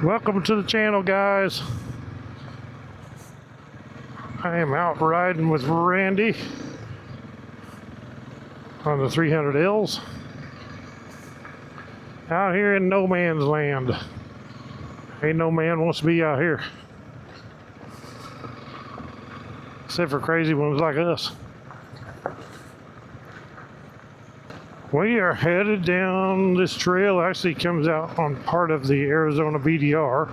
Welcome to the channel, guys. I am out riding with Randy on the 300Ls out here in no man's land. Ain't no man wants to be out here except for crazy ones like us. We are headed down this trail. Actually comes out on part of the Arizona BDR.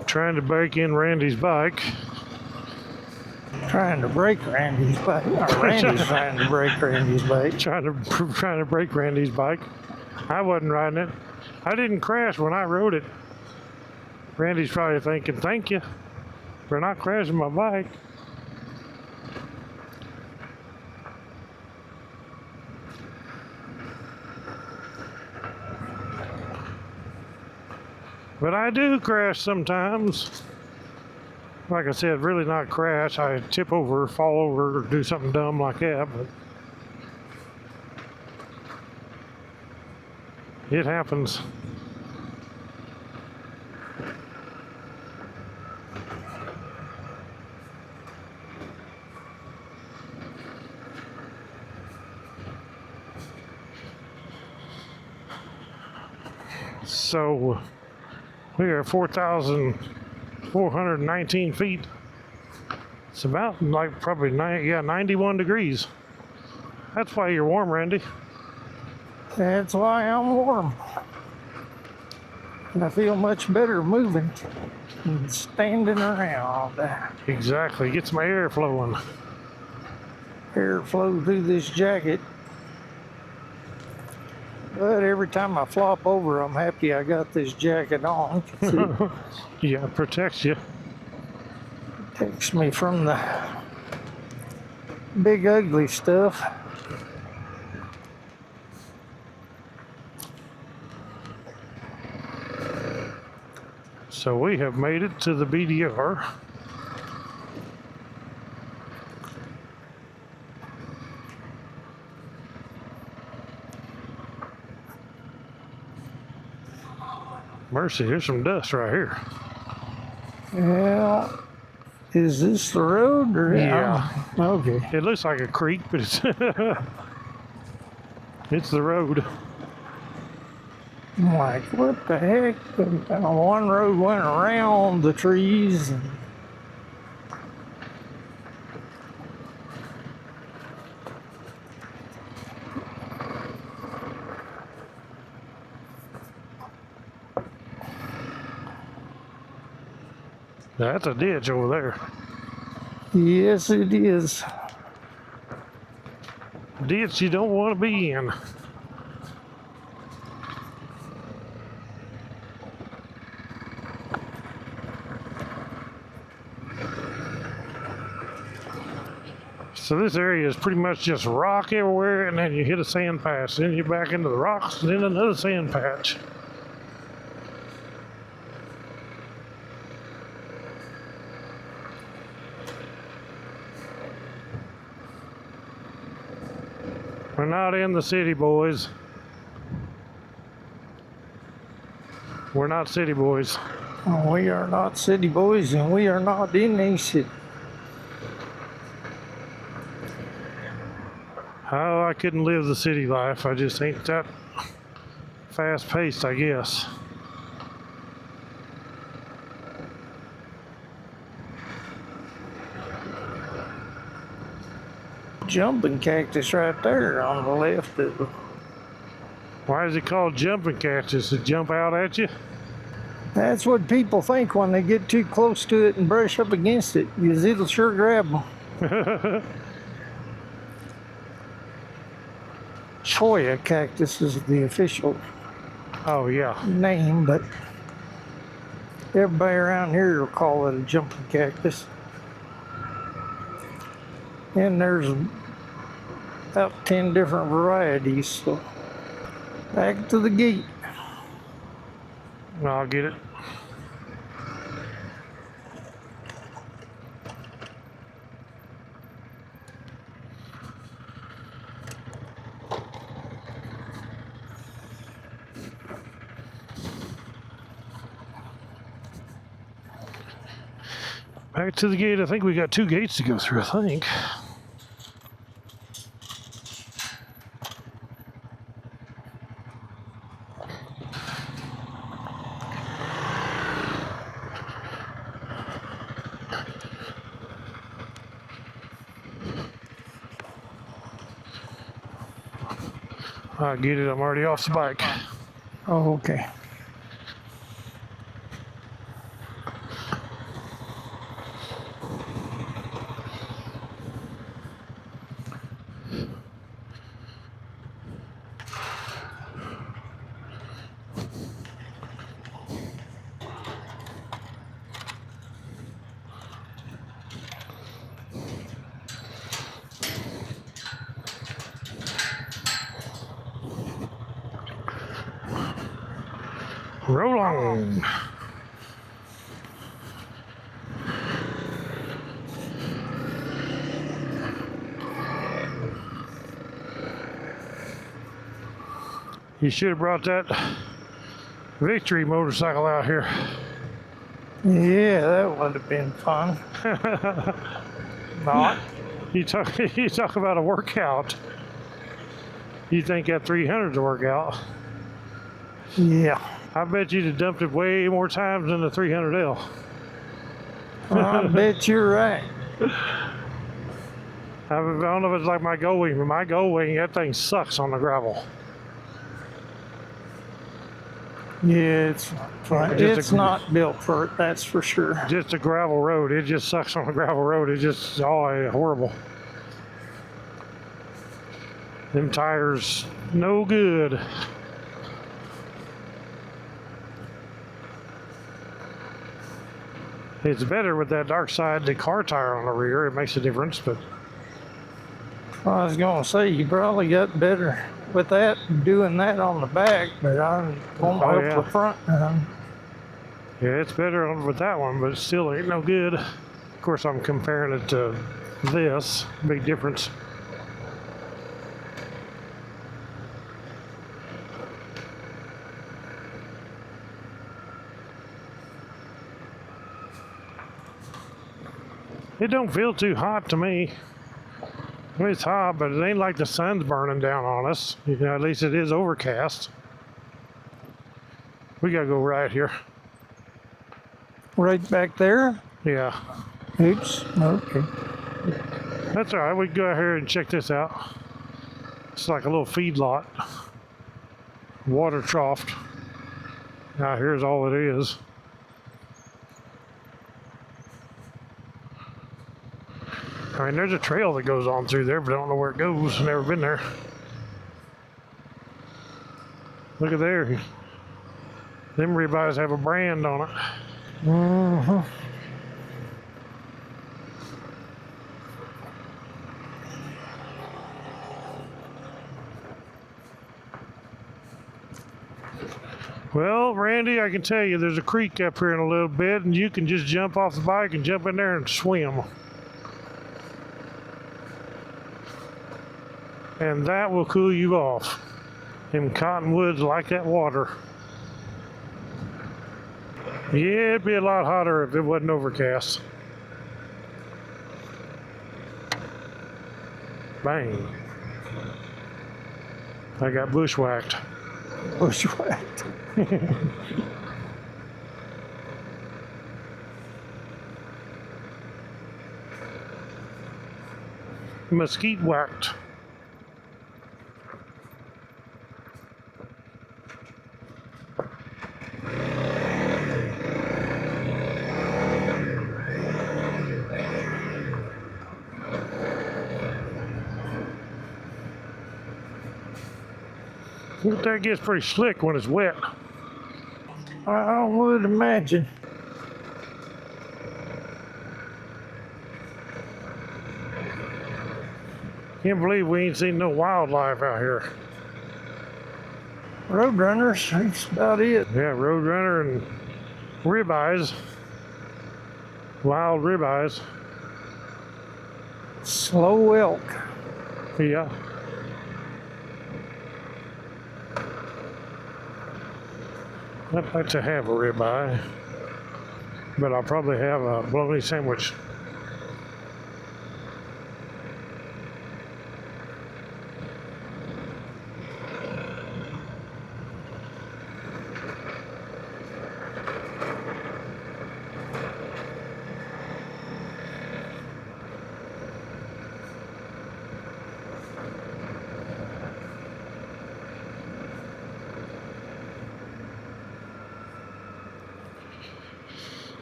Trying to break in Randy's bike. Trying to break Randy's bike. Randy's trying to break Randy's bike. Trying to break Randy's bike. I wasn't riding it. I didn't crash when I rode it. Randy's probably thinking, thank you for not crashing my bike. But I do crash sometimes. Like I said, really not crash. I tip over, fall over, or do something dumb like that, but it happens. So we are 4,419 feet. It's about like probably 91 degrees. That's why you're warm, Randy. That's why I'm warm. And I feel much better moving than standing around all day. Exactly. Get some air flowing. Air flow through this jacket. But every time I flop over, I'm happy I got this jacket on. Yeah, it protects you. Protects me from the big ugly stuff. So we have made it to the BDR. Mercy, here's some dust right here. Yeah. Is this the road or? Yeah. Okay. It looks like a creek, but it's it's the road. I'm like, what the heck? One road went around the trees. And That's a ditch over there. yes, it is. Ditch you don't want to be in. So this area is pretty much just rock everywhere, and then you hit a sand patch. Then you're back into the rocks, then another sand patch. We're not in the city, boys. We're not city boys. We are not city boys, and we are not in a city. Oh, I couldn't live the city life. I just ain't that fast-paced, I guess. Jumping cactus right there on the left of it. Why is it called jumping cactus? To jump out at you? That's what people think when they get too close to it and brush up against it, because it'll sure grab them. Cholla cactus is the official Oh, yeah. name, but everybody around here will call it a jumping cactus. And there's about 10 different varieties, so back to the gate. I'll get it. Back to the gate. I think we got 2 gates to go through, I think. I get it, I'm already off the bike. Oh, okay. Roll on. You should have brought that Victory motorcycle out here. Yeah, that would have been fun. Not. You talk about a workout. You think that 300's a workout? Yeah. I bet you'd have dumped it way more times than the 300L. I bet you're right. I don't know if it's like my Goldwing, but my Goldwing, that thing sucks on the gravel. Yeah, it's fun. It's not built for it, that's for sure. Just a gravel road. It just sucks on a gravel road. It's just horrible. Them tires, no good. It's better with that dark side, the car tire on the rear. It makes a difference, but I was going to say, you probably got better with that, doing that on the back, but I'm going Oh, up yeah. the front. yeah, it's better with that one, but it still ain't no good. Of course, I'm comparing it to this. Big difference. It don't feel too hot to me. I mean, it's hot, but it ain't like the sun's burning down on us. You know, at least it is overcast. We gotta go right here. Right back there? Yeah, Oops. Okay. that's all right. We can go out here and check this out. It's like a little feed lot. Water trough. Now here's all it is. I mean, there's a trail that goes on through there, but I don't know where it goes. Never been there. Look at there. Them ribeyes have a brand on it. Mm-hmm. Well, Randy, I can tell you there's a creek up here in a little bit, and you can just jump off the bike and jump in there and swim. And that will cool you off. Them cottonwoods like that water. Yeah, it'd be a lot hotter if it wasn't overcast. Bang. I got bushwhacked. Bushwhacked. Mesquite whacked. That gets pretty slick when it's wet. I would imagine. Can't believe we ain't seen no wildlife out here. Roadrunners, that's about it. Yeah, roadrunner and ribeyes. Wild ribeyes. Slow elk. Yeah. I'd like to have a ribeye. but I'll probably have a bologna sandwich.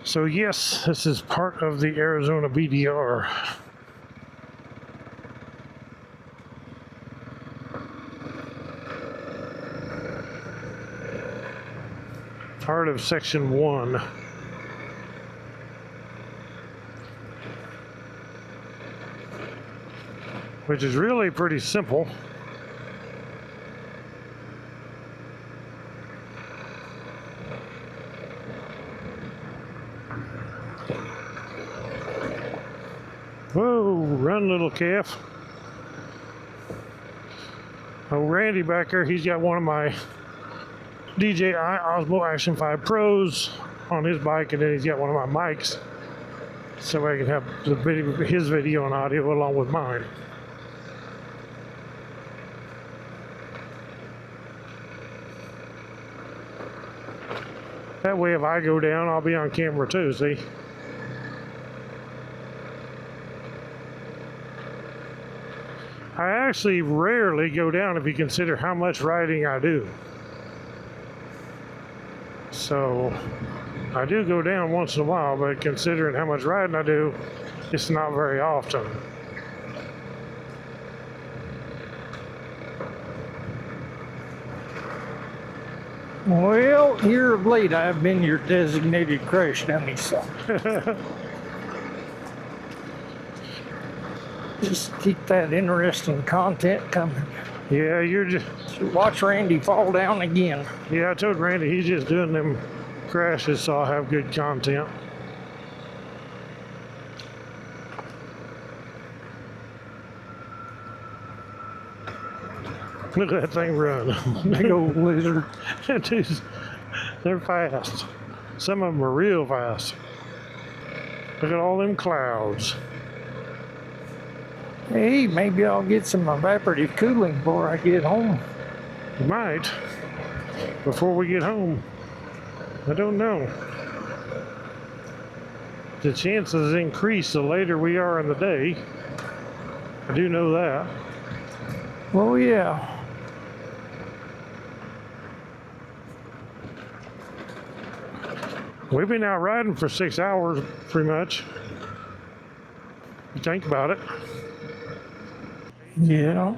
So yes, this is part of the Arizona BDR. Part of Section 1. Which is really pretty simple. Whoa, run little calf. Oh, Randy back there, he's got one of my DJI Osmo Action 5 Pros on his bike, and then he's got one of my mics, so I can have his video and audio along with mine. That way if I go down, I'll be on camera too, see? I actually rarely go down if you consider how much riding I do. So I do go down once in a while, but considering how much riding I do, it's not very often. Well, here of late, I've been your designated crash dummy, so. Just keep that interesting content coming. Yeah, you're just... Watch Randy fall down again. Yeah, I told Randy he's just doing them crashes so I'll have good content. Look at that thing run. Big old lizard. Dudes, they're fast. Some of them are real fast. Look at all them clouds. Hey, maybe I'll get some evaporative cooling before I get home. You might. Before we get home. I don't know. The chances increase the later we are in the day. I do know that. Oh, yeah. We've been out riding for 6 hours, pretty much. You think about it. Yeah.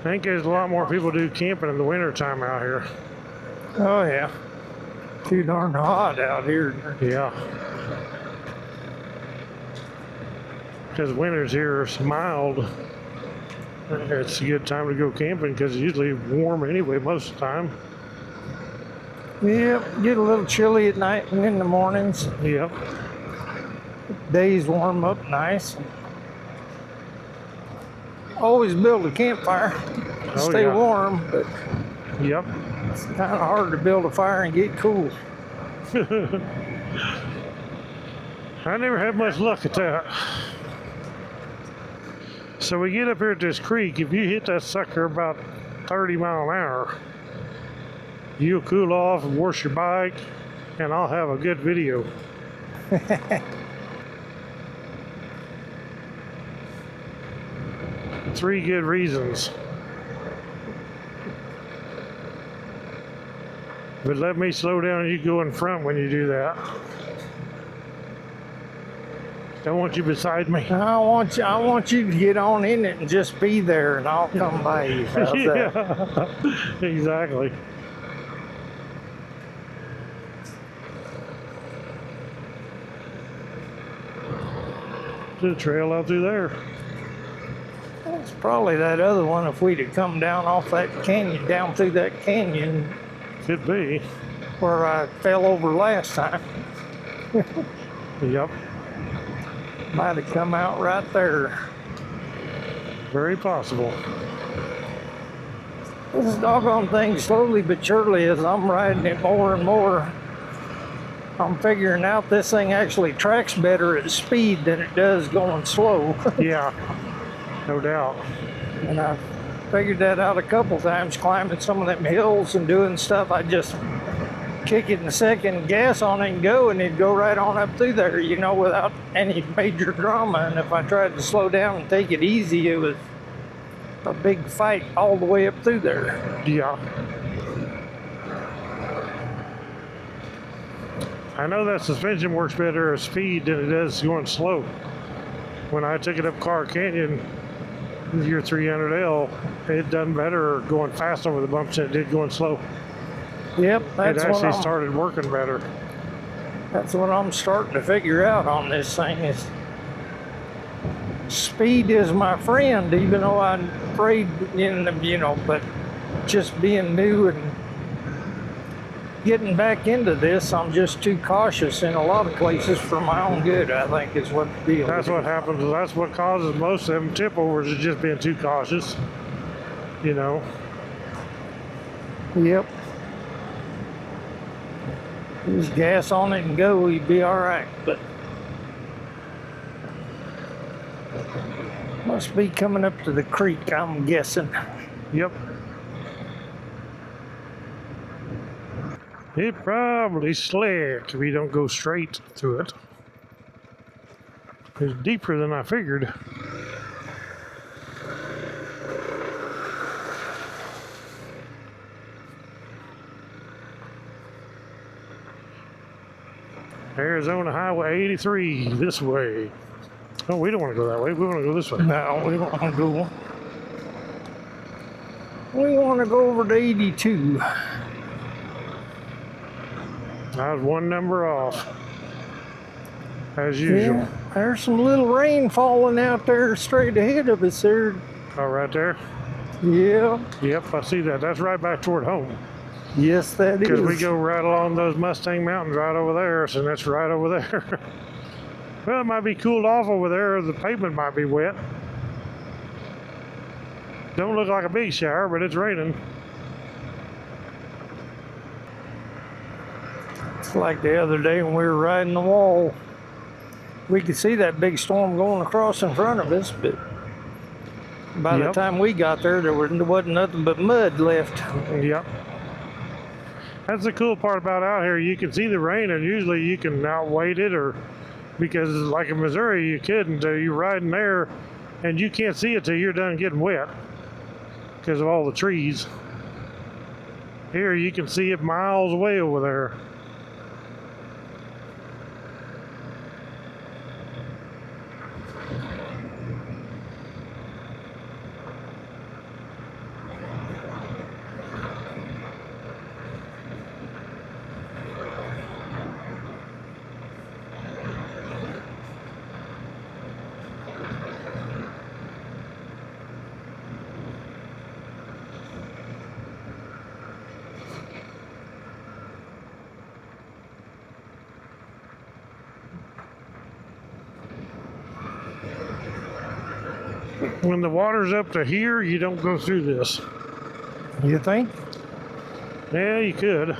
I think there's a lot more people do camping in the wintertime out here. Oh, yeah. Too darn hot out here. Yeah. Because winters here are mild. It's a good time to go camping because it's usually warm anyway most of the time. Yep, get a little chilly at night and in the mornings. Yep. Days warm up nice. Always build a campfire. Stay warm, but yep. it's kind of hard to build a fire and get cool. I never had much luck at that. So we get up here at this creek. If you hit that sucker about 30 miles an hour, you'll cool off and wash your bike, and I'll have a good video. 3 good reasons. But let me slow down and you go in front when you do that. I want you beside me. I want you to get on in it and just be there, and I'll come by you. How's that? Yeah, exactly. There's a trail out through there. It's probably that other one. If we'd have come down off that canyon, down through that canyon, Could be. where I fell over last time, Yep. might have come out right there. Very possible. This doggone thing, slowly but surely, as I'm riding it more and more, I'm figuring out this thing actually tracks better at speed than it does going slow. Yeah, no doubt. And I figured that out a couple times climbing some of them hills and doing stuff. I just kick it in the second, gas on it and go, and it'd go right on up through there, you know, without any major drama. And if I tried to slow down and take it easy, it was a big fight all the way up through there. Yeah. I know that suspension works better at speed than it does going slow. When I took it up Car Canyon with your 300L, it done better going fast over the bumps than it did going slow. Yep, It actually started working better. That's what I'm starting to figure out on this thing is speed is my friend, even though I'm afraid, you know, but just being new and getting back into this, I'm just too cautious in a lot of places for my own good, I think is what the deal is. That's what happens. That's what causes most of them tip overs, is just being too cautious, you know. Yep. Just gas on it and go, you'd be all right. But must be coming up to the creek, I'm guessing. Yep. It probably slick if you don't go straight through it. It's deeper than I figured. Arizona Highway 83 this way. Oh, we don't want to go that way. We want to go this way. No, we don't want to go. We want to go over to 82. I was one number off, as usual. Yeah, there's some little rain falling out there straight ahead of us there. Oh, right there? Yeah. Yep, I see that. That's right back toward home. Yes, that is. Because we go right along those Mustang Mountains right over there, so that's right over there. Well, it might be cooled off over there, or the pavement might be wet. Don't look like a big shower, but it's raining. It's like the other day when we were riding the wall. We could see that big storm going across in front of us, but by the time we got there, there wasn't nothing but mud left. Yep. That's the cool part about out here. You can see the rain, and usually you can outwait it, or because like in Missouri, you couldn't. You're riding there, and you can't see it till you're done getting wet because of all the trees. Here, you can see it miles away over there. When the water's up to here, you don't go through this. You think? Yeah, you could.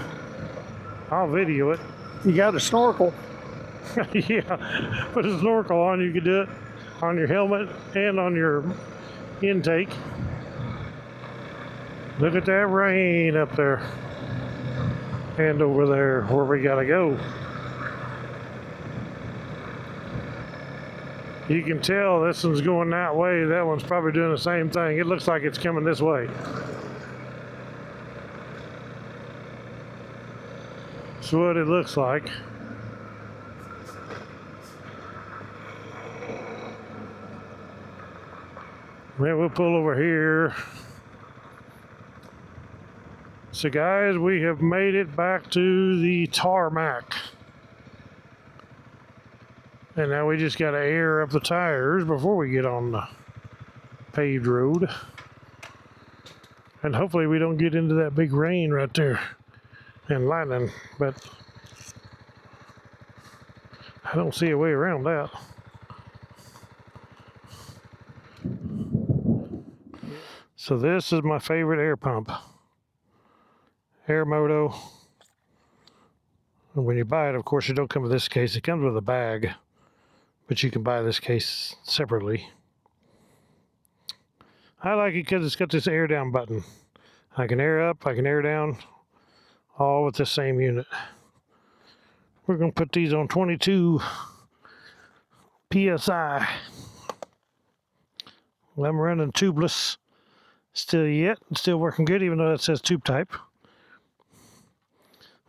I'll video it. You got a snorkel. Yeah, put a snorkel on, you could do it on your helmet and on your intake. Look at that rain up there and over there where we gotta go. You can tell this one's going that way. That one's probably doing the same thing. It looks like it's coming this way. That's what it looks like. Well, we'll pull over here. So guys, we have made it back to the tarmac. And now we just got to air up the tires before we get on the paved road. And hopefully we don't get into that big rain right there and lightning, but I don't see a way around that. So this is my favorite air pump. AirMoto. And when you buy it, of course, it don't come with this case. It comes with a bag, but you can buy this case separately. I like it because it's got this air down button. I can air up, I can air down, all with the same unit. We're going to put these on 22 PSI. I'm running tubeless still yet. It's still working good, even though it says tube type.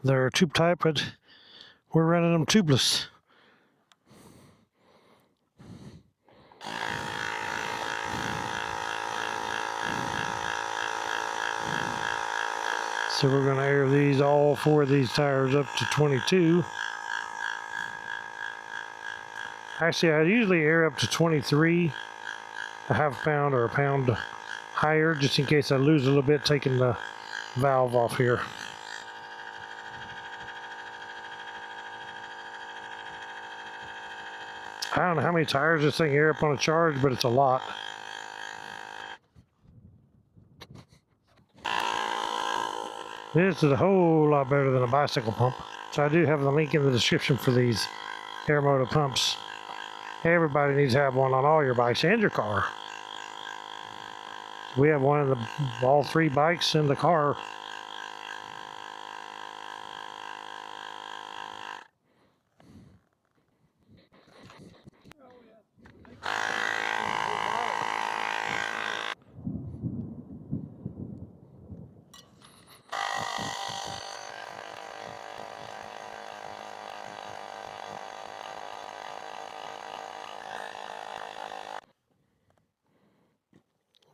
They're tube type, but we're running them tubeless. So we're going to air these, all four of these tires up to 22. Actually, I usually air up to 23, a half pound or a pound higher, just in case I lose a little bit taking the valve off here. I don't know how many tires this thing air up on a charge, but it's a lot. This is a whole lot better than a bicycle pump. So I do have the link in the description for these AirMoto pumps. Everybody needs to have one on all your bikes and your car. We have one in all three bikes in the car.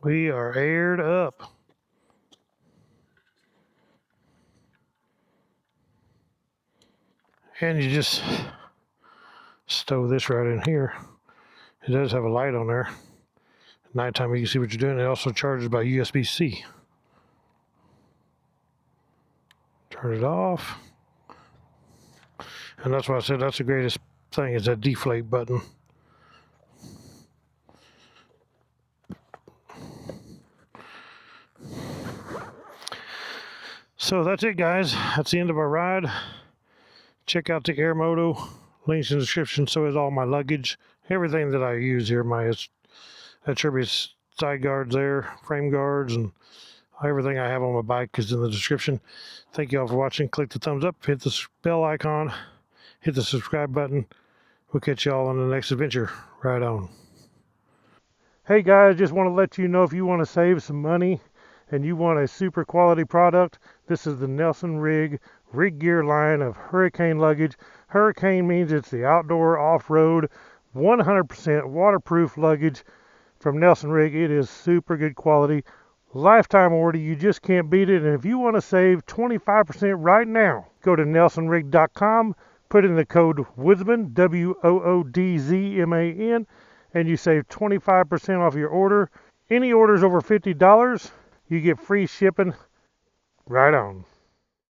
We are aired up. And you just stow this right in here. It does have a light on there. At nighttime you can see what you're doing. It also charges by USB-C. Turn it off. And that's why I said that's the greatest thing, is that deflate button. So that's it, guys. That's the end of our ride. Check out the AirMoto. Links in the description. So is all my luggage. Everything that I use here. My attributes, side guards there, frame guards, and everything I have on my bike is in the description. Thank you all for watching. Click the thumbs up. Hit the bell icon. Hit the subscribe button. We'll catch you all on the next adventure. Right on. Hey guys, just want to let you know, if you want to save some money and you want a super quality product, this is the Nelson Rigg Gear line of hurricane luggage. Hurricane means it's the outdoor, off-road, 100% waterproof luggage from Nelson Rigg. It is super good quality. Lifetime order, you just can't beat it. And if you want to save 25% right now, go to nelsonrigg.com, put in the code Woodzman, WOODZMAN, and you save 25% off your order. Any orders over $50, you get free shipping. Right on.